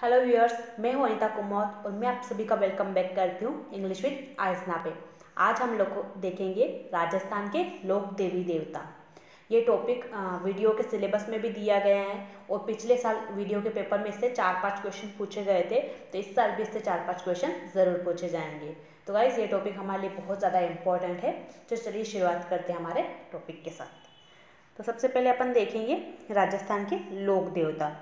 Hello viewers, मैं हूं अनीता कुमार और मैं आप सभी का वेलकम बैक करती हूं इंग्लिश विद आयसना पे। आज हम लोग देखेंगे राजस्थान के लोक देवी देवता। ये टॉपिक वीडियो के सिलेबस में भी दिया गया है और पिछले साल वीडियो के पेपर में इससे 4-5 क्वेश्चन पूछे गए थे, तो इस साल भी इससे 4-5 क्वेश्चन ज़रूर पूछे जाएंगे। तो गाइज ये टॉपिक हमारे लिए बहुत ज़्यादा इम्पोर्टेंट है। तो चलिए शुरुआत करते हैं हमारे टॉपिक के साथ। तो सबसे पहले अपन देखेंगे राजस्थान के लोक देवता।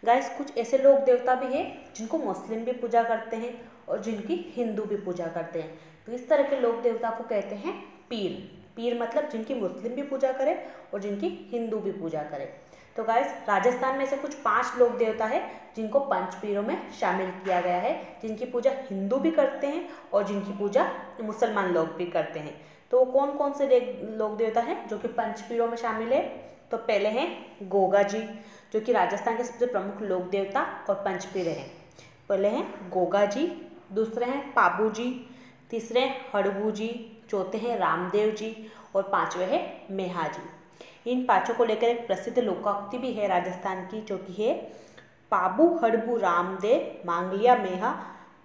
गाइस कुछ ऐसे लोक देवता भी हैं जिनको मुस्लिम भी पूजा करते हैं और जिनकी हिंदू भी पूजा करते हैं। तो इस तरह के लोक देवता को कहते हैं पीर। पीर मतलब जिनकी मुस्लिम भी पूजा करे और जिनकी हिंदू भी पूजा करे। तो गाइस राजस्थान में से कुछ 5 लोक देवता है जिनको पंच पीरों में शामिल किया गया है, जिनकी पूजा हिंदू भी करते हैं और जिनकी पूजा मुसलमान लोग भी करते हैं। तो कौन कौन से लोक देवता हैं जो कि पंच पीरों में शामिल है? तो पहले हैं गोगा जी, जो कि राजस्थान के सबसे प्रमुख लोक देवता और पंचपीर हैं। पहले हैं गोगा जी, दूसरे हैं पाबू जी, तीसरे हैं हड़बू जी, चौथे हैं रामदेव जी और पांचवे हैं मेहा जी। इन पांचों को लेकर एक प्रसिद्ध लोकोक्ति भी है राजस्थान की, जो कि है पाबू हड़बू रामदेव मांगलिया मेहा,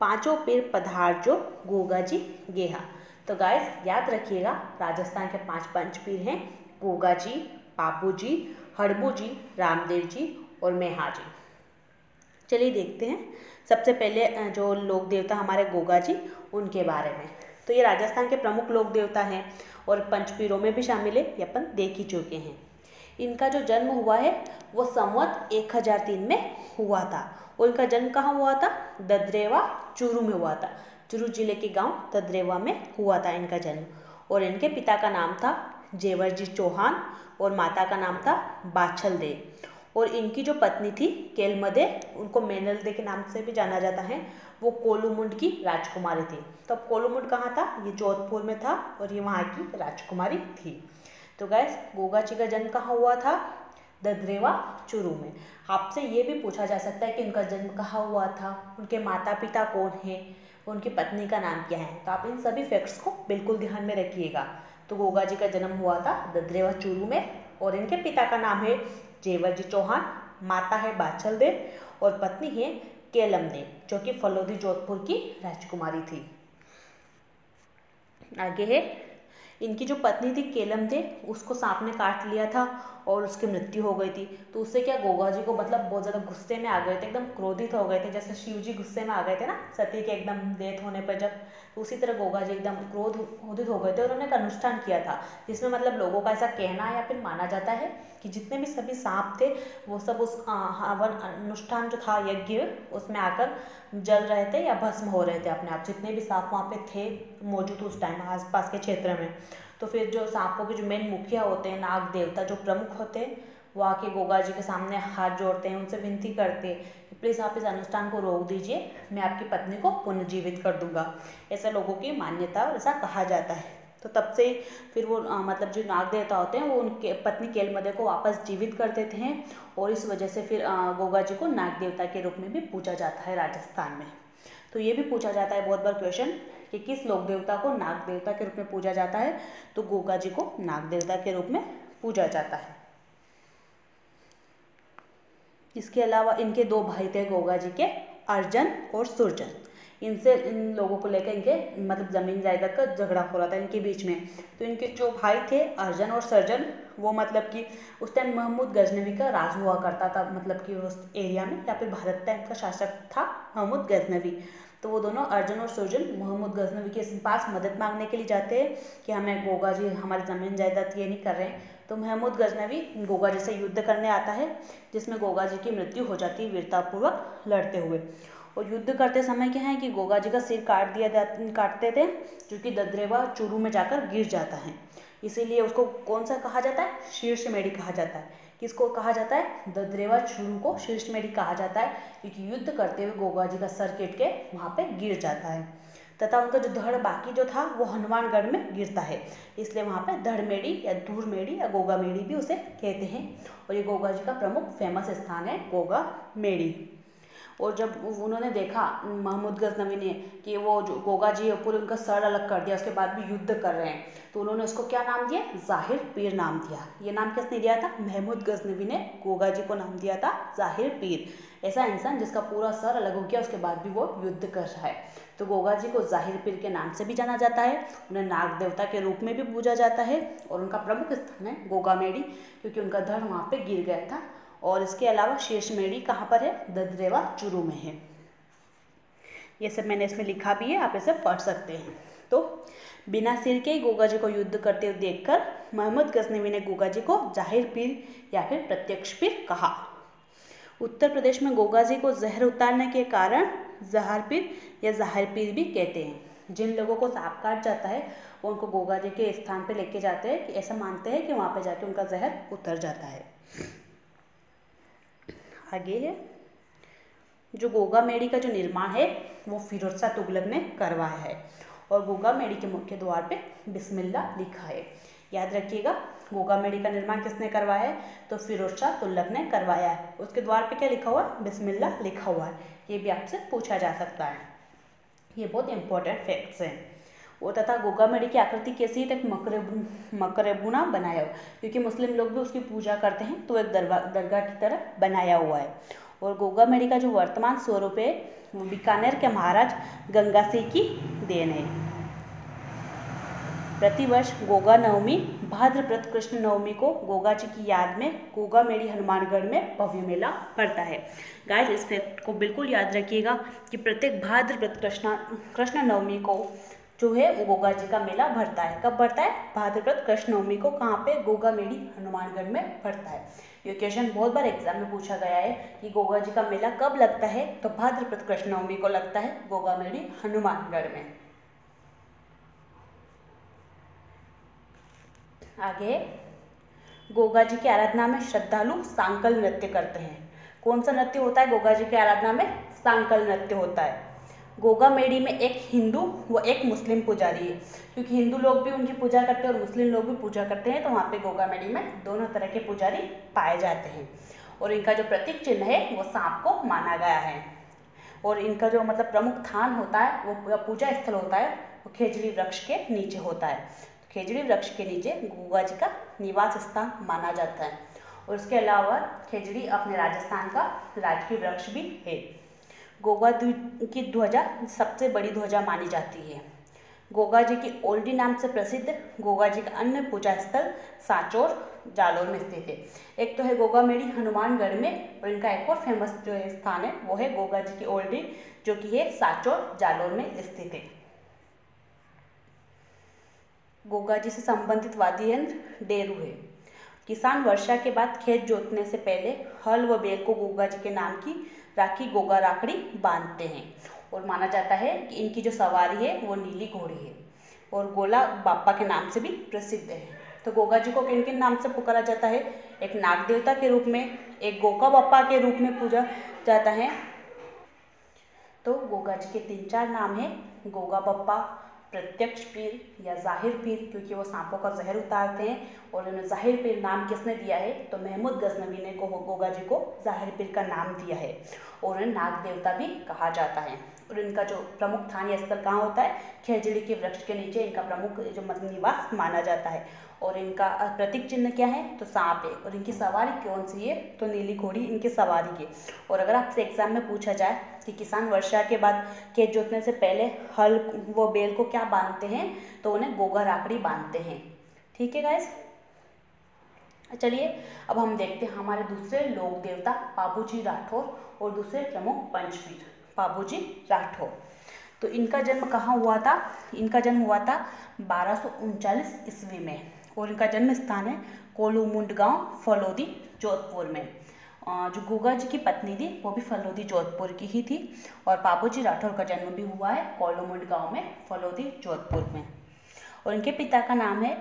पांचों पीर पधारजो गोगा जी गेहा। तो गाइस याद रखिएगा, राजस्थान के 5 पंचपीर हैं गोगा जी, पाबू जी, हड़बू जी, रामदेव जी और मेहा जी। चलिए देखते हैं सबसे पहले जो लोक देवता हमारे गोगा जी, उनके बारे में। तो ये राजस्थान के प्रमुख लोक देवता हैं और पंचपीरों में भी शामिल है, ये अपन देख ही चुके हैं। इनका जो जन्म हुआ है वो संवत 1003 में हुआ था और इनका जन्म कहाँ हुआ था? ददरेवा चूरू में हुआ था। चूरू जिले के गांव ददरेवा में हुआ था इनका जन्म। और इनके पिता का नाम था जेवर जी चौहान और माता का नाम था बाछल दे। और इनकी जो पत्नी थी केलमदे, उनको मेनल दे के नाम से भी जाना जाता है, वो कोलूमुंड की राजकुमारी थी। तो अब कोलूमुंड कहाँ था? ये जोधपुर में था और ये वहाँ की राजकुमारी थी। तो गैस गोगा जी का जन्म कहाँ हुआ था? ददरेवा चूरू में। आपसे ये भी पूछा जा सकता है कि उनका जन्म कहाँ हुआ था, उनके माता पिता कौन हैं, उनकी पत्नी का नाम क्या है। तो आप इन सभी फैक्ट्स को बिल्कुल ध्यान में रखिएगा। तो गोगा जी का जन्म हुआ था ददरेवा चूरू में और इनके पिता का नाम है जेवर जी चौहान, माता है बाछल दे और पत्नी है केलम दे, जो कि फलोदी जोधपुर की राजकुमारी थी। आगे है इनकी जो पत्नी थी केलम दे, उसको सांप ने काट लिया था और उसकी मृत्यु हो गई थी। तो उससे क्या गोगा जी को मतलब बहुत ज़्यादा गुस्से में आ गए थे, एकदम क्रोधित हो गए थे, जैसे शिव जी गुस्से में आ गए थे ना सती के एकदम डेथ होने पर जब। तो उसी तरह गोगा जी एकदम क्रोधित हो गए थे और उन्होंने एक अनुष्ठान किया था जिसमें मतलब लोगों का ऐसा कहना या फिर माना जाता है कि जितने भी सभी सांप थे वो सब उस हवन अनुष्ठान जो था यज्ञ, उसमें आकर जल रहे थे या भस्म हो रहे थे अपने आप, जितने भी सांप वहाँ पे थे मौजूद उस टाइम आसपास के क्षेत्र में। तो फिर जो सांपों के जो मेन मुखिया होते हैं, नाग देवता जो प्रमुख होते हैं, वो आके गोगा जी के सामने हाथ जोड़ते हैं, उनसे विनती करते हैं कि प्लीज़ आप इस अनुष्ठान को रोक दीजिए, मैं आपकी पत्नी को पुनर्जीवित कर दूंगा। ऐसा लोगों की मान्यता और ऐसा कहा जाता है। तो तब से फिर वो मतलब जो नाग देवता होते हैं वो उनके पत्नी केलमदे को वापस जीवित कर देते हैं और इस वजह से फिर गोगा जी को नाग देवता के रूप में भी पूजा जाता है राजस्थान में। तो ये भी पूछा जाता है बहुत बार क्वेश्चन कि किस लोक देवता को नाग देवता के रूप में पूजा जाता है? तो गोगा जी को नाग देवता के रूप में पूजा जाता है। इसके अलावा इनके 2 भाई थे गोगा जी के, अर्जन और सुरजन। इनसे इन लोगों को लेकर इनके मतलब ज़मीन जायदाद का झगड़ा हो रहा था इनके बीच में। तो इनके जो भाई थे अर्जन और सर्जन, वो मतलब कि उस टाइम महमूद गजनवी का राज हुआ करता था, मतलब कि उस एरिया में, या फिर भारत टाइम का शासक था महमूद गजनवी। तो वो दोनों अर्जन और सर्जन महमूद गजनवी के पास मदद मांगने के लिए जाते हैं कि हमें गोगा जी हमारी ज़मीन जायदाद ये नहीं कर रहे हैं। तो महमूद गजनवी गोगा जी से युद्ध करने आता है, जिसमें गोगा जी की मृत्यु हो जाती है वीरतापूर्वक लड़ते हुए। और युद्ध करते समय क्या है कि गोगा जी का सिर काटते थे, जो कि ददरेवा चूरू में जाकर गिर जाता है। इसीलिए उसको कौन सा कहा जाता है? शीर्षमेढ़ी कहा जाता है। किसको कहा जाता है? ददरेवा चूरू को शीर्षमेढ़ी कहा जाता है, क्योंकि युद्ध करते हुए गोगा जी का सर कट के वहाँ पे गिर जाता है तथा उनका जो धड़ बाकी जो था वो हनुमानगढ़ में गिरता है, इसलिए वहाँ पे धड़मेढ़ी या धूरमेढ़ी या गोगा मेढ़ी भी उसे कहते हैं। और ये गोगा जी का प्रमुख फेमस स्थान है गोगा मेढ़ी। और जब उन्होंने देखा महमूद गजनवी ने कि वो जो गोगा जी है पूरे उनका सर अलग कर दिया, उसके बाद भी युद्ध कर रहे हैं, तो उन्होंने उसको क्या नाम दिया, ज़ाहिर पीर नाम दिया। ये नाम किसने दिया था, महमूद गजनवी ने गोगा जी को नाम दिया था ज़ाहिर पीर। ऐसा इंसान जिसका पूरा सर अलग हो गया उसके बाद भी वो युद्ध कर रहा है। तो गोगा जी को ज़ाहिर पीर के नाम से भी जाना जाता है, उन्हें नाग देवता के रूप में भी पूजा जाता है, और उनका प्रमुख स्थान है गोगामेड़ी, क्योंकि उनका धड़ वहाँ पे गिर गया था। और इसके अलावा शेषमेड़ी कहाँ पर है, ददरेवा चूरू में है। ये सब मैंने इसमें लिखा भी है, आप इसे पढ़ सकते हैं। तो बिना सिर के ही गोगा जी को युद्ध करते हुए देखकर महमूद गजनवी ने गोगा जी को ज़ाहिर पीर या फिर प्रत्यक्ष पीर कहा। उत्तर प्रदेश में गोगा जी को जहर उतारने के कारण जहर पीर या ज़ाहिर पीर भी कहते हैं। जिन लोगों को सांप काट जाता है वो उनको गोगा जी के स्थान पे लेके जाते हैं, कि ऐसा मानते हैं कि वहाँ पे जाके उनका जहर उतर जाता है। आगे है, जो गोगामेड़ी का जो निर्माण है वो फिरोज शाह तुगलक ने करवाया है, और गोगामेड़ी के मुख्य द्वार पे बिस्मिल्लाह लिखा है। याद रखिएगा, गोगामेड़ी का निर्माण किसने करवाया है, तो फिरोज शाह तुगलक ने करवाया है। उसके द्वार पे क्या लिखा हुआ है, बिस्मिल्लाह लिखा हुआ है। ये भी आपसे पूछा जा सकता है, ये बहुत इंपॉर्टेंट फैक्ट्स हैं। वो तथा गोगामेड़ी की आकृति कैसी है, तो मकरेबुना बनाया हुआ, क्योंकि मुस्लिम लोग भी उसकी पूजा करते हैं, तो एक दरगाह की तरह बनाया हुआ है। और गोगामेड़ी का जो वर्तमान स्वरूप है वो बीकानेर के महाराज गंगा सिंह की देन है। प्रतिवर्ष गोगा नवमी भाद्रपद कृष्ण नवमी को गोगा जी की याद में गोगामेड़ी हनुमानगढ़ में भव्य मेला पड़ता है। गाइस, इस फैक्ट को बिल्कुल याद रखिएगा कि प्रत्येक भाद्रपद कृष्ण नवमी को जो है वो गोगा जी का मेला भरता है। कब भरता है, भाद्रपद कृष्ण नवमी को। कहाँ पे, गोगामेड़ी हनुमानगढ़ में भरता है। ये क्वेश्चन बहुत बार एग्जाम में पूछा गया है कि गोगा जी का मेला कब लगता है, तो भाद्रपद कृष्ण नवमी को लगता है गोगामेड़ी हनुमानगढ़ में। आगे, गोगा जी की आराधना में श्रद्धालु सांकल नृत्य करते हैं। कौन सा नृत्य होता है गोगा जी की आराधना में, सांकल नृत्य होता है। गोगामेड़ी में एक हिंदू व एक मुस्लिम पुजारी है, क्योंकि हिंदू लोग भी उनकी पूजा करते हैं और मुस्लिम लोग भी पूजा करते हैं, तो वहाँ पे गोगामेड़ी में दोनों तरह के पुजारी पाए जाते हैं। और इनका जो प्रतीक चिन्ह है वो सांप को माना गया है। और इनका जो मतलब प्रमुख स्थान होता है, वो पूजा स्थल होता है, वो खेजड़ी वृक्ष के नीचे होता है। खेजड़ी वृक्ष के नीचे गोगा जी का निवास स्थान माना जाता है। और इसके अलावा खेजड़ी अपने राजस्थान का राजकीय वृक्ष भी है। गोगा की ध्वजा सबसे बड़ी ध्वजा मानी जाती है। गोगा जी की ओल्डी नाम से प्रसिद्ध गोगा जी का अन्य पूजा स्थल सांचौर जालौर में स्थित है। एक तो है गोगामेड़ी हनुमानगढ़ में, और इनका एक और फेमस जो है स्थान है वो है गोगा जी की ओल्डी, जो कि है सांचौर जालौर में स्थित है। गोगा जी से संबंधित वाद्य यंत्र डेरू है। किसान वर्षा के बाद खेत जोतने से पहले हल व बैल को गोगा जी के नाम की राखी गोगा राखड़ी बांधते हैं, और माना जाता है कि इनकी जो सवारी है वो नीली घोड़ी है, और गोला बाप्पा के नाम से भी प्रसिद्ध है। तो गोगा जी को किन किन नाम से पुकारा जाता है, एक नाग देवता के रूप में, एक गोका बाप्पा के रूप में पूजा जाता है। तो गोगा जी के 3-4 नाम है, गोगा बाप्पा, प्रत्यक्ष पीर या ज़ाहिर पीर, क्योंकि वो सांपों का जहर उतारते हैं। और उन्हें ज़ाहिर पीर नाम किसने दिया है, तो महमूद गजनवी ने गोगा जी को ज़ाहिर पीर का नाम दिया है, और उन्हें नाग देवता भी कहा जाता है। और इनका जो प्रमुख स्थानीय स्थल कहाँ होता है, खेजड़ी के वृक्ष के नीचे इनका प्रमुख जो निवास माना जाता है। और इनका प्रतीक चिन्ह क्या है, तो सांप है। और इनकी सवारी कौन सी है, तो नीली घोड़ी इनकी सवारी की। और अगर आपसे एग्जाम में पूछा जाए कि किसान वर्षा के बाद खेत जोतने से पहले हल व बैल को क्या बांधते हैं, तो उन्हें गोगा राखड़ी बांधते हैं। ठीक है गाइस, चलिए अब हम देखते हैं हमारे दूसरे लोक देवता पाबूजी राठौर और दूसरे प्रमुख पंचपीर पाबूजी राठौर। तो इनका जन्म कहाँ हुआ था, इनका जन्म हुआ था 1239 ईस्वी में, और इनका जन्म स्थान है कोलूमुंड गांव, फलोदी, जोधपुर में। जो गोगा जी की पत्नी थी वो भी फलोदी जोधपुर की ही थी, और पाबूजी राठौर का जन्म भी हुआ है कोलूमुंड गांव में, फलोदी, जोधपुर में। और इनके पिता का नाम है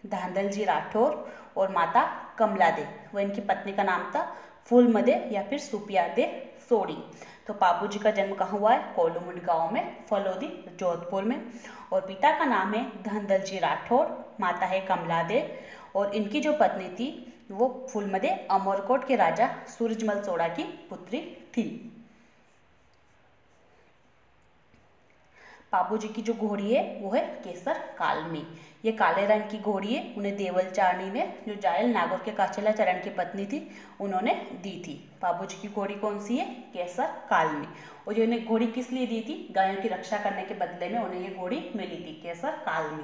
धांधल जी राठौर और माता कमला दे, वह इनकी पत्नी का नाम था फूलमदे या फिर सुपिया दे सोड़ी। तो पाबूजी का जन्म कहाँ हुआ है, कोलूमुंड गांव में, फलोदी, जोधपुर में। और पिता का नाम है धांधल जी राठौर, माता है कमला दे, और इनकी जो पत्नी थी वो फूलमदे अमरकोट के राजा सूरजमल सोड़ा की पुत्री थी। पाबू जी की जो घोड़ी है वो है केसर कालमी। ये काले रंग की घोड़ी है, उन्हें देवल चारनी ने, जो जायल नागौर के काचेला चरण की पत्नी थी, उन्होंने दी थी। पाबू जी की घोड़ी कौन सी है? केसर कालमी। और जो इन्हें घोड़ी किस लिए दी थी? गायों की रक्षा करने के बदले में उन्हें ये घोड़ी मिली थी, केसर कालमी।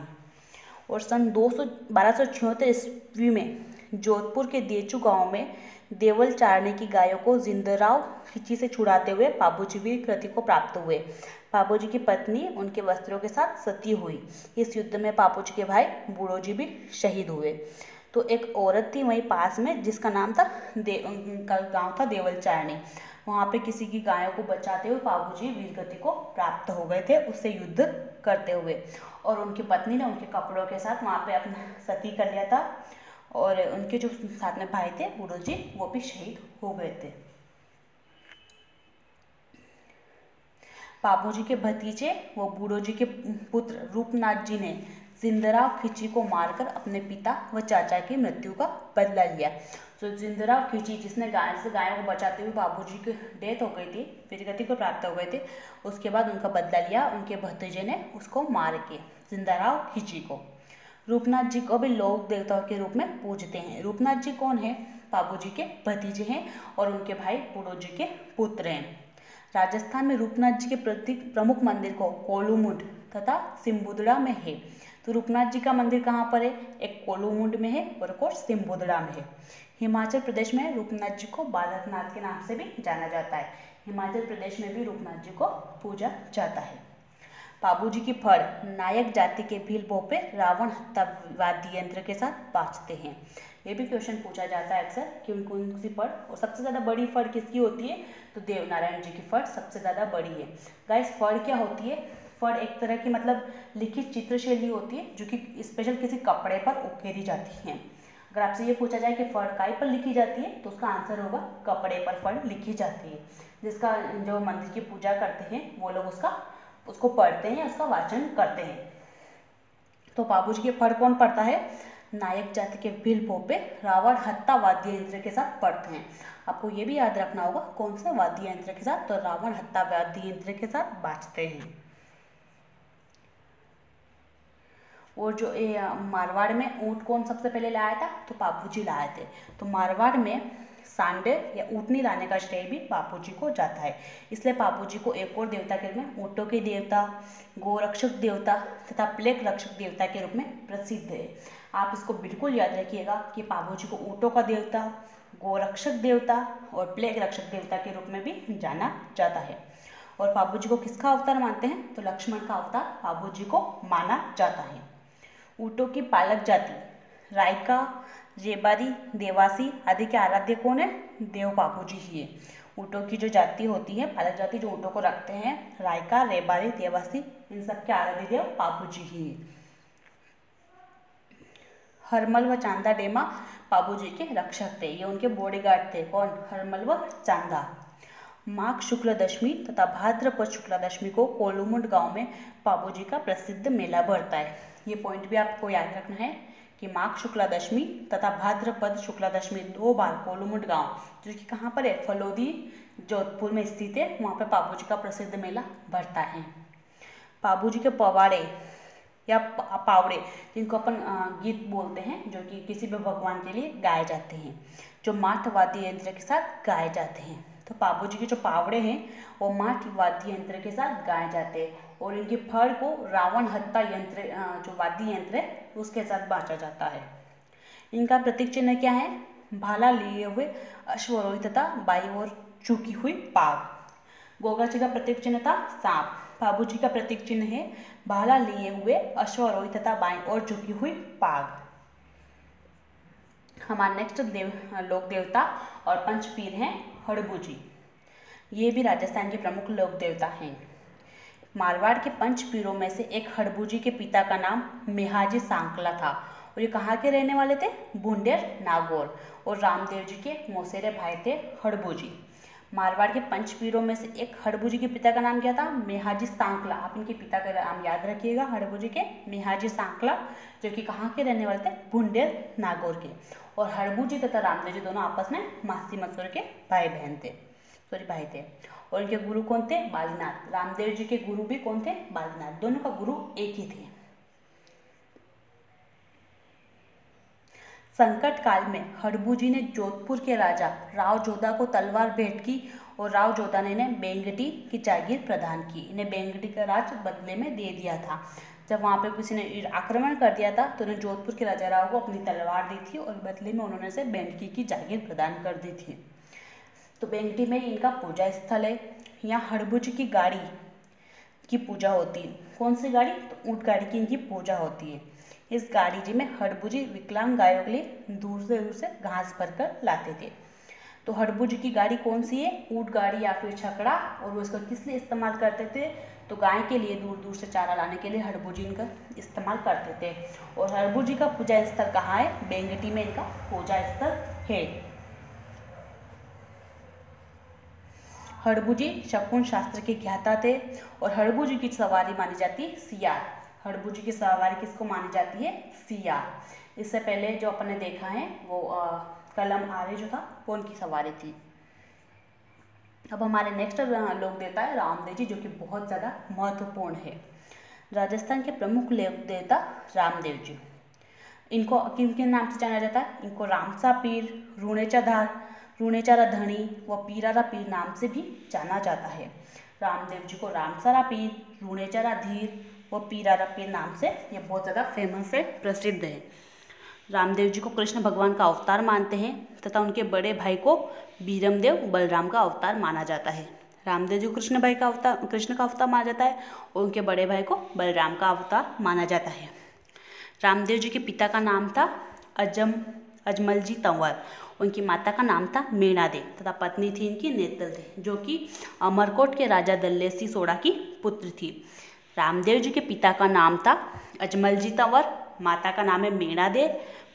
और सन 1276 ईस्वी में जोधपुर के देचू गांव में देवल चारनी की गायों को जिंदराव खिची से छुड़ाते हुए पाबूजी वीर कृति को प्राप्त हुए। पाबूजी की पत्नी उनके वस्त्रों के साथ सती हुई। इस युद्ध में पाबूजी के भाई बूढ़ोजी भी शहीद हुए। तो एक औरत थी वहीं पास में जिसका नाम था उनका गाँव था देवल चारनी। वहाँ पे किसी की गायों को बचाते हुए पाबूजी वीरगति को प्राप्त हो गए थे, उससे युद्ध करते हुए। और उनकी पत्नी ने उनके कपड़ों के साथ वहाँ पे अपना सती कर लिया था। और उनके जो साथ में भाई थे बूढ़ो जी, वो भी शहीद हो गए थे। पाबूजी के भतीजे वो बूढ़ो जी के पुत्र रूपनाथ जी ने जिंदराव खिची को मारकर अपने पिता व चाचा की मृत्यु का बदला लिया। तो जिंदराव खिची जिसने गायों को बचाते हुए बाबूजी की डेथ हो गई थी, वीरगति को प्राप्त हो गए थे, उसके बाद उनका बदला लिया उनके भतीजे ने उसको मार के, जिंदराव खिची को। रूपनाथ जी को भी लोक देवताओं के रूप में पूजते हैं। रूपनाथ जी कौन है? बाबूजी के भतीजे हैं और उनके भाई बूढ़ो जी के पुत्र हैं। राजस्थान में रूपनाथ जी के प्रमुख मंदिर को कोलूमुंड तथा सिम्बुदड़ा में है। तो रूपनाथ जी का मंदिर कहाँ पर है? एक कोलूमुंड में है और एक और सिम्बुदड़ा में है। हिमाचल प्रदेश में रूपनाथ जी को बालकनाथ के नाम से भी जाना जाता है। हिमाचल प्रदेश में भी रूपनाथ जी को पूजा जाता है। पाबूजी की फड़ नायक जाति के भील भोपे रावण हत्या वाद्य यंत्र के साथ बाजते हैं। ये भी क्वेश्चन पूछा जाता है अक्सर कि कौन सी फड़, और सबसे ज़्यादा बड़ी फड़ किसकी होती है? तो देवनारायण जी की फड़ सबसे ज़्यादा बड़ी है। गाइस, फड़ क्या होती है? फड़ एक तरह की मतलब लिखित चित्रशैली होती है जो कि स्पेशल किसी कपड़े पर उकेरी जाती है। अगर आपसे ये पूछा जाए कि फड़ काय पर लिखी जाती है तो उसका आंसर होगा कपड़े पर फड़ लिखी जाती है। जिसका जो मंदिर की पूजा करते हैं वो लोग उसको पढ़ते हैं, उसका वाचन करते हैं। तो पाबूजी के फड़ कौन पढ़ता है? नायक जाति के भील भोपे रावण हत्या वाद्य यंत्र के साथ पढ़ते हैं। आपको ये भी याद रखना होगा कौन सा वाद्य यंत्र के साथ? तो रावण हत्या वाद्य यंत्र के साथ बाजते हैं। और जो मारवाड़ में ऊँट कौन सबसे पहले लाया था? तो बापूजी लाए थे। तो मारवाड़ में सांडे या ऊँटनी लाने का श्रेय भी बापूजी को जाता है। इसलिए बापूजी को एक और देवता के रूप में ऊँटों के देवता, गोरक्षक देवता तथा प्लेग रक्षक देवता के रूप में प्रसिद्ध है। आप इसको बिल्कुल याद रखिएगा कि बापूजी को ऊँटों का देवता, गोरक्षक देवता और प्लेग रक्षक देवता के रूप में भी जाना जाता है। और बापूजी को किसका अवतार मानते हैं? तो लक्ष्मण का अवतार बापूजी को माना जाता है। ऊँटों की पालक जाति रायका, रेबारी, देवासी आदि के आराध्य कौन है? देव बापूजी ही है। ऊँटों की जो जाति होती है, पालक जाति जो ऊँटों को रखते हैं, रायका, रेबारी, देवासी, इन सब के आराध्य देव बापूजी ही है। हरमल व चांदा डेमा बाबूजी के रक्षक थे, ये उनके बॉडीगार्ड थे। कौन? हरमल व चांदा। माघ शुक्ल दशमी तथा भाद्रपद शुक्ला दशमी को कोलूमुंड गांव में बाबूजी का प्रसिद्ध मेला भरता है। ये पॉइंट भी आपको याद रखना है कि माघ शुक्ला दशमी तथा भाद्रपद शुक्ला दशमी 2 बार कोलूमुंड गांव, जो कि कहाँ पर है? फलोदी जोधपुर में स्थित है, वहाँ पे बाबूजी का प्रसिद्ध मेला भरता है। बाबूजी के पवाड़े या पावड़े, जिनको अपन गीत बोलते हैं, जो कि किसी भी भगवान के लिए गाए जाते हैं, जो माठ वाद्य यंत्र के साथ गाए जाते हैं। तो बाबूजी के जो पावड़े हैं वो माठ वाद्य यंत्र के साथ गाए जाते हैं, और इनकी फड़ को रावण हत्या यंत्र, जो वाद्य यंत्र है, उसके साथ बांटा जाता है। इनका प्रतीक चिन्ह क्या है? भाला लिए हुए अश्वरोही तथा बाई ओर झुकी हुई पाग। गोगा जी का प्रतीक चिन्ह था सांप। बाबूजी का प्रतीक चिन्ह है भाला लिए हुए अश्वरोही तथा बाई ओर झुकी हुई पाग। हमारा नेक्स्ट लोक देवता और पंचपीर हैं हड़बूजी। ये भी राजस्थान के प्रमुख लोक देवता हैं। मारवाड़ के पंचपीरों में से एक हड़बूजी के पिता का नाम मेहाजी सांकला था, और ये कहाँ के रहने वाले थे? बूंदेर नागौर। और रामदेव जी के मौसेरे भाई थे हड़बूजी। मारवाड़ के पंचपीरों में से एक हड़बूजी के पिता का नाम क्या था? मेहाजी सांकला। आप इनके पिता का नाम याद रखिएगा, हड़बूजी के मेहाजी सांकला, जो कि कहाँ के रहने वाले थे? बूंदेर नागौर के। और हड़बूजी तथा रामदेव जी दोनों आपस में मासी मसूर के भाई थे। और इनके गुरु कौन थे? बालीनाथ। रामदेव जी के गुरु भी कौन थे? बालीनाथ। दोनों का गुरु एक ही थे। संकट काल में हड़बू जी ने जोधपुर के राजा राव जोधा को तलवार भेंट की और राव जोधा ने इन्हें बेंगटी की जागीर प्रदान की। इन्हें बेंगटी का राज बदले में दे दिया था। जब वहाँ पे किसी ने आक्रमण कर दिया था तो उन्हें जोधपुर के राजा राव को अपनी तलवार दी थी और बदले में उन्होंने इसे बेंगटी की जागीर प्रदान कर दी थी। तो बेंगटी में इनका पूजा स्थल है। यहाँ हड़बू जी की गाड़ी की पूजा होती है। कौन सी गाड़ी? तो ऊँट गाड़ी की इनकी पूजा होती है। इस गाड़ी जी में हड़बू जी विकलांग गायों के लिए दूर से घास भरकर लाते थे। तो हड़बू जी की गाड़ी कौन सी है? ऊँट गाड़ी या फिर छकड़ा। और वो इसका किस लिए इस्तेमाल करते थे? तो गाय के लिए दूर दूर से चारा लाने के लिए हड़बू जी इनका इस्तेमाल करते थे। और हड़बू जी का पूजा स्थल कहाँ है? बेंगटी में इनका पूजा स्थल है। हड़बू जी शकुन शास्त्र के ज्ञाता थे और हड़बू जी की सवारी मानी जाती है सियार। हड़बू जी की सवारी किसको मानी जाती है? सियार। इससे पहले जो अपन ने देखा है वो कलम आर्य जो था वो उनकी सवारी थी। अब हमारे नेक्स्ट लोक देवता है रामदेव जी, जो कि बहुत ज़्यादा महत्वपूर्ण है। राजस्थान के प्रमुख लोक देवता रामदेव जी। इनको किन किन नाम से जाना जाता है? इनको रामसा पीर, रूणेचा धार, रूणेचारा धणी व पीरारा पीर नाम से भी जाना जाता है। रामदेव जी को रामसारा पीर, रूणेचारा धीर व पीरारा पीर नाम से ये बहुत ज़्यादा फेमस है, प्रसिद्ध है। रामदेव जी को कृष्ण भगवान का अवतार मानते हैं तथा उनके बड़े भाई को बीरमदेव बलराम का अवतार माना जाता है। रामदेव जी को कृष्ण का अवतार माना जाता है और उनके बड़े भाई को बलराम का अवतार माना जाता है। रामदेव जी के पिता का नाम था अजमलजी तंवर। उनकी माता का नाम था मीणा दे तथा पत्नी थी इनकी नेतल दे, जो कि अमरकोट के राजा दल्लेसी सोड़ा की पुत्र थी। रामदेव जी के पिता का नाम था अजमलजी तंवर, माता का नाम है मीणा दे,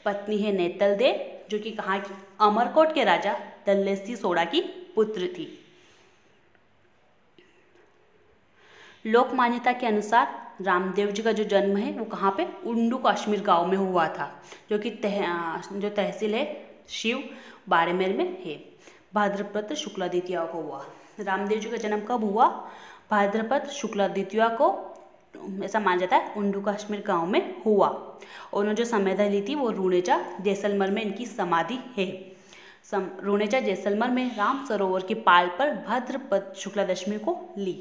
पत्नी है नेतल दे, जो कि कहाँ की? अमरकोट के राजा दल्लेसी सोड़ा की पुत्र थी। लोक मान्यता के अनुसार रामदेव जी का जो जन्म है वो कहाँ पे? उंडू कश्मीर गांव में हुआ था, जो कि जो तहसील है शिव बाड़मेर में है। भाद्रपद शुक्ला द्वितीया को हुआ। रामदेव जी का जन्म कब हुआ? भाद्रपद शुक्ला द्वितीया को, ऐसा माना जाता है, उंडू कश्मीर गांव में हुआ। और उन्होंने जो समाधि ली थी वो रूणेचा जैसलमेर में इनकी समाधि है। रूणेचा जैसलमेर में राम सरोवर की पाल पर भाद्रपद शुक्ला दशमी को ली।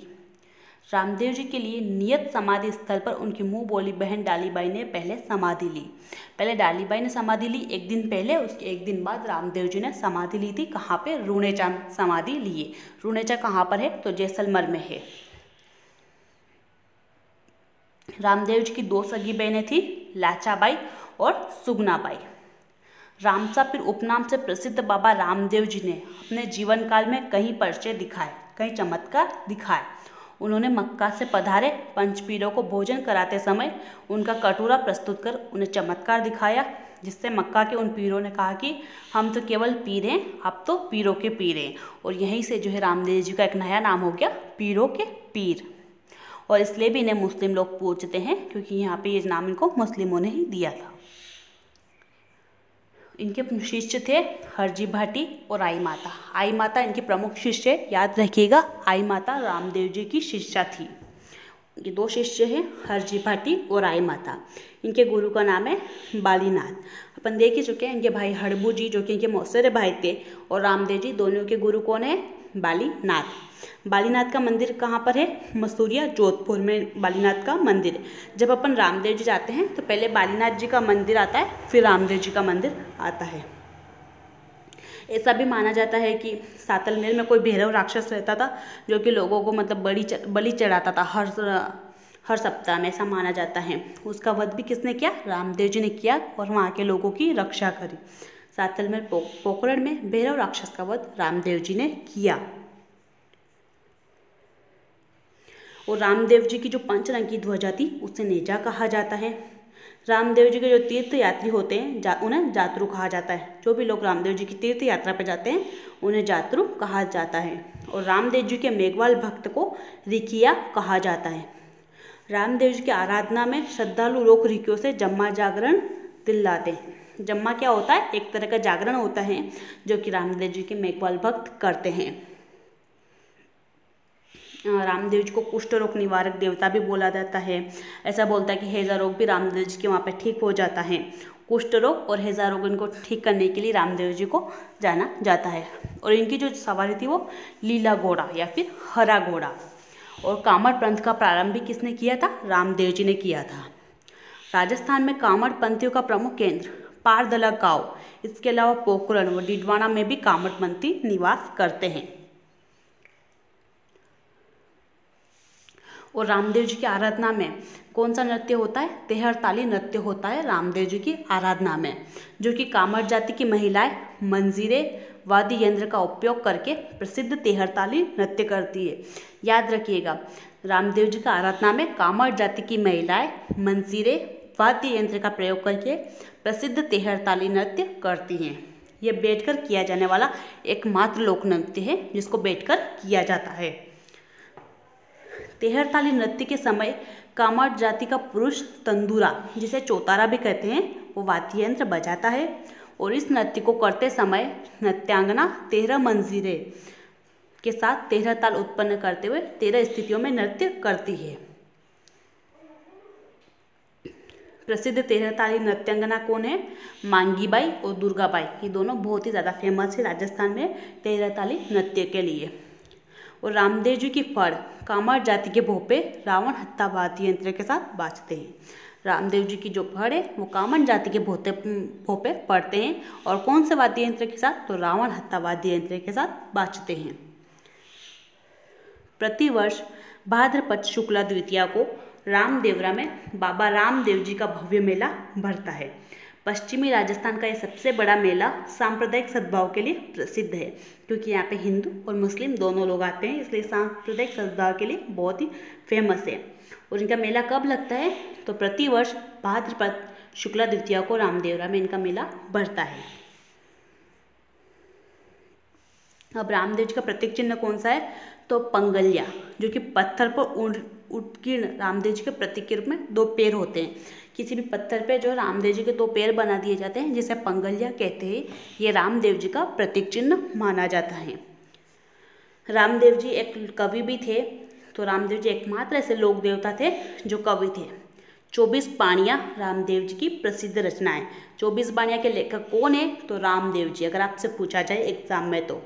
रामदेव जी के लिए नियत समाधि स्थल पर उनकी मुंह बोली बहन डालीबाई ने पहले समाधि ली। पहले डालीबाई ने समाधि ली एक दिन पहले, उसके एक दिन बाद रामदेव जी ने समाधि ली थी। कहाँ पे? रूणेचा में समाधि लिए। रूणेचा कहाँ पर है? तो जैसलमेर में है। रामदेव जी की दो सगी बहनें थी, लाचाबाई और सुगनाबाई। रामसापीर उपनाम से प्रसिद्ध बाबा रामदेव जी ने अपने जीवन काल में कई परिचय दिखाए, कई चमत्कार दिखाए। उन्होंने मक्का से पधारे पंचपीरों को भोजन कराते समय उनका कटोरा प्रस्तुत कर उन्हें चमत्कार दिखाया, जिससे मक्का के उन पीरों ने कहा कि हम तो केवल पीर हैं, आप तो पीरों के पीर हैं। और यहीं से जो है रामदेव जी का एक नया नाम हो गया, पीरों के पीर। और इसलिए भी इन्हें मुस्लिम लोग पूजते हैं, क्योंकि यहाँ पे ये नाम इनको मुस्लिमों ने ही दिया था। इनके ये थे हरजी भाटी और आई माता। आई माता इनकी प्रमुख शिष्य, याद रखिएगा, आई माता रामदेव जी की शिष्या थी। ये दो शिष्य हैं, हरजी भाटी और आई माता। इनके गुरु का नाम है बालीनाथ। अपन देख ही चुके हैं, इनके भाई हड़बू जी जो कि इनके मौसेरे भाई थे, और रामदेव जी, दोनों के गुरु कौन है? बालीनाथ। बालीनाथ का मंदिर कहाँ पर है? मसूरिया जोधपुर में बालीनाथ का मंदिर। जब अपन रामदेव जी जाते हैं तो पहले बालीनाथ जी का मंदिर आता है, फिर रामदेव जी का मंदिर आता है। ऐसा भी माना जाता है कि सातलमेर में कोई भैरव राक्षस रहता था, जो कि लोगों को मतलब बलि चढ़ाता था हर सप्ताह में, ऐसा माना जाता है। उसका वध भी किसने किया? रामदेव जी ने किया और वहाँ के लोगों की रक्षा करी। सातलमेर पोखरण में भैरव राक्षस का वध रामदेव जी ने किया। और रामदेव जी की जो 5 रंग की ध्वजा थी उसे नेजा कहा जाता है। रामदेव जी के जो तीर्थ यात्री होते हैं उन्हें जातरू कहा जाता है। जो भी लोग रामदेव जी की तीर्थ यात्रा पर जाते हैं उन्हें जातरू कहा जाता है। और रामदेव जी के मेघवाल भक्त को रिकिया कहा जाता है। रामदेव जी की आराधना में श्रद्धालु लोक रिकियों से जम्मा जागरण दिलाते हैं। जम्मा क्या होता है? एक तरह का जागरण होता है जो कि रामदेव जी के मेघवाल भक्त करते हैं। रामदेव जी को कुष्ठ रोग निवारक देवता भी बोला जाता है। ऐसा बोलता है कि हैजा रोग भी रामदेव जी के वहाँ पे ठीक हो जाता है। कुष्ठ रोग और हैजा रोग इनको ठीक करने के लिए रामदेव जी को जाना जाता है। और इनकी जो सवारी थी वो लीला घोड़ा या फिर हरा घोड़ा। और कामड़ पंथ का प्रारंभ भी किसने किया था? रामदेव जी ने किया था। राजस्थान में कामड़ पंथियों का प्रमुख केंद्र पारदला गांव, इसके अलावा पोखरण व डिडवाना में भी कामड़ पंथी निवास करते हैं। और रामदेव जी की आराधना में कौन सा नृत्य होता है? तेहरताली नृत्य होता है रामदेव जी की आराधना में, जो कि कामड़ जाति की महिलाएं मंजीरे वाद्य यंत्र का उपयोग करके प्रसिद्ध तेहरताली नृत्य करती है। याद रखिएगा, रामदेव जी का आराधना में कामड़ जाति की महिलाएं मंजीरे वाद्य यंत्र का प्रयोग करके प्रसिद्ध तेहरताली नृत्य करती हैं। यह बैठकर किया जाने वाला एकमात्र लोक नृत्य है जिसको बैठकर किया जाता है। तेहरताली नृत्य के समय कामड़ जाति का पुरुष तंदूरा, जिसे चौतारा भी कहते हैं, वो वाद्य यंत्र बजाता है। और इस नृत्य को करते समय नृत्यांगना 13 मंजीरे के साथ 13 ताल उत्पन्न करते हुए 13 स्थितियों में नृत्य करती है। प्रसिद्ध तेहरताली नृत्यांगना कौन है? मांगीबाई और दुर्गाबाई। ये दोनों बहुत ही ज़्यादा फेमस है राजस्थान में तेहरताली नृत्य के लिए। और रामदेव जी की फड़ कामड़ जाति के भोपे रावण हत्था वाद्य यंत्र के साथ बाजते हैं। रामदेव जी की जो फड़ है वो कामड़ जाति के भोपे पड़ते हैं। और कौन से वाद्य यंत्र के साथ? तो रावण हत्था वाद्य यंत्र के साथ बाजते हैं। प्रतिवर्ष भाद्रपद शुक्ला द्वितीया को रामदेवरा में बाबा रामदेव जी का भव्य मेला भरता है। पश्चिमी राजस्थान का ये सबसे बड़ा मेला सांप्रदायिक सद्भाव के लिए प्रसिद्ध है, क्योंकि यहाँ पे हिंदू और मुस्लिम दोनों लोग आते हैं, इसलिए सांप्रदायिक सद्भाव के लिए बहुत ही फेमस है। और इनका मेला कब लगता है? तो प्रतिवर्ष भाद्रपद शुक्ला द्वितीया को रामदेवरा में इनका मेला भरता है। अब रामदेव जी का प्रतीक चिन्ह कौन सा है? तो पंगल्या, जो कि पत्थर पर उत्कीर्ण रामदेव जी के प्रतीक के रूप में 2 पैर होते हैं। किसी भी पत्थर पे जो रामदेव जी के 2 पैर बना दिए जाते हैं, जिसे पंगल्या कहते हैं। ये रामदेव जी का प्रतीक चिन्ह माना जाता है। रामदेव जी एक कवि भी थे, तो रामदेव जी एकमात्र ऐसे लोक देवता थे जो कवि थे। 24 बाणियाँ रामदेव जी की प्रसिद्ध रचनाएं। 24 बाणियाँ के लेखक कौन है? तो रामदेव जी, अगर आपसे पूछा जाए एग्जाम में तो।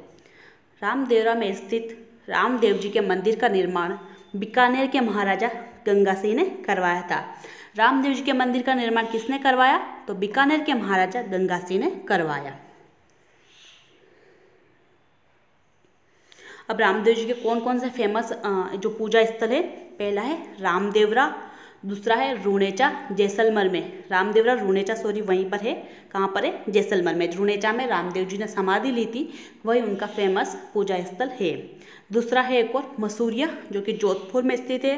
रामदेवरा में स्थित रामदेव जी के मंदिर का निर्माण बीकानेर के महाराजा गंगा सिंह ने करवाया था। रामदेव जी के मंदिर का निर्माण किसने करवाया? तो बीकानेर के महाराजा गंगा सिंह ने करवाया। अब रामदेव जी के कौन कौन से फेमस जो पूजा स्थल है? पहला है रामदेवरा, दूसरा है रूणेचा जैसलमेर में। रामदेवरा रूणेचा वहीं पर है। कहाँ पर है? जैसलमेर में। रूणेचा में रामदेव जी ने समाधि ली थी, वही उनका फेमस पूजा स्थल है। दूसरा है एक और मसूरिया, जो कि जोधपुर में स्थित है।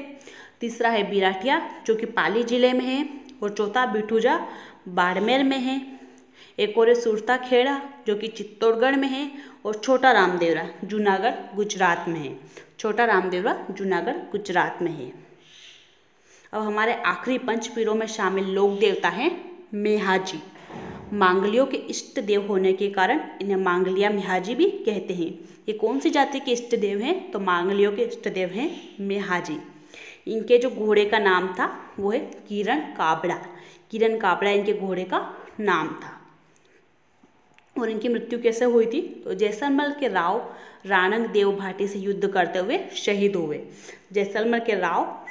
तीसरा है बिराठिया, जो कि पाली जिले में है। और चौथा बिठूजा बाड़मेर में है। एक और है सुरता खेड़ा, जो कि चित्तौड़गढ़ में है। और छोटा रामदेवरा जूनागढ़ गुजरात में है। छोटा रामदेवरा जूनागढ़ गुजरात में है। अब हमारे आखिरी पंचपीरों में शामिल लोक देवता हैं मेहाजी। मांगलियों के इष्ट देव होने के कारण इन्हें मांगलिया मेहाजी भी कहते हैं। ये कौन सी जाति के इष्ट देव हैं? तो मांगलियों के इष्ट देव हैं मेहाजी। इनके जो घोड़े का नाम था वो है किरण काबड़ा। किरण काबड़ा इनके घोड़े का नाम था। और इनकी मृत्यु कैसे हुई थी? तो जैसलमेर के राव राणंग देव भाटी से युद्ध करते हुए शहीद हुए। जैसलमेर के राव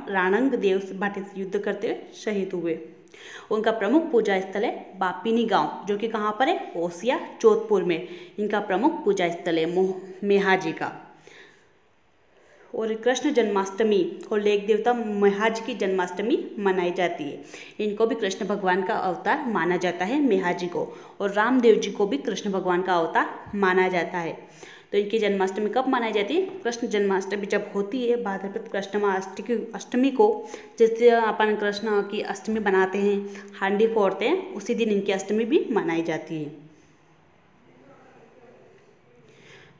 राणंग देव भाटी से युद्ध करते हुए शहीद हुए। उनका प्रमुख पूजा स्थल है बापिनी गांव, जो कि कहाँ पर है? ओसिया जोधपुर में। इनका प्रमुख पूजा स्थल है मेहाजी का। और कृष्ण जन्माष्टमी और लेक देवता मेहाजी की जन्माष्टमी मनाई जाती है। इनको भी कृष्ण भगवान का अवतार माना जाता है मेहाजी को। और रामदेव जी को भी कृष्ण भगवान का अवतार माना जाता है। तो इनकी जन्माष्टमी कब मनाई जाती है? कृष्ण जन्माष्टमी जब होती है भाद्रपद कृष्ण अष्टमी को, जिससे अपन कृष्ण की अष्टमी बनाते हैं, हांडी फोड़ते हैं, उसी दिन इनकी अष्टमी भी मनाई जाती है।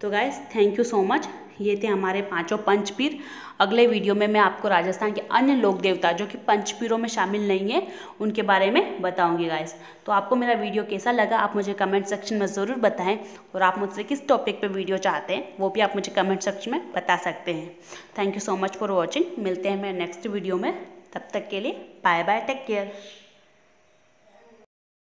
तो guys thank you so much. ये थे हमारे 5 पंचपीर। अगले वीडियो में मैं आपको राजस्थान के अन्य लोक देवता जो कि पंचपीरों में शामिल नहीं है उनके बारे में बताऊंगी गाइस। तो आपको मेरा वीडियो कैसा लगा आप मुझे कमेंट सेक्शन में ज़रूर बताएं, और आप मुझसे किस टॉपिक पे वीडियो चाहते हैं वो भी आप मुझे कमेंट सेक्शन में बता सकते हैं। Thank you so much for watching. मिलते हैं मेरे नेक्स्ट वीडियो में, तब तक के लिए बाय बाय, टेक केयर।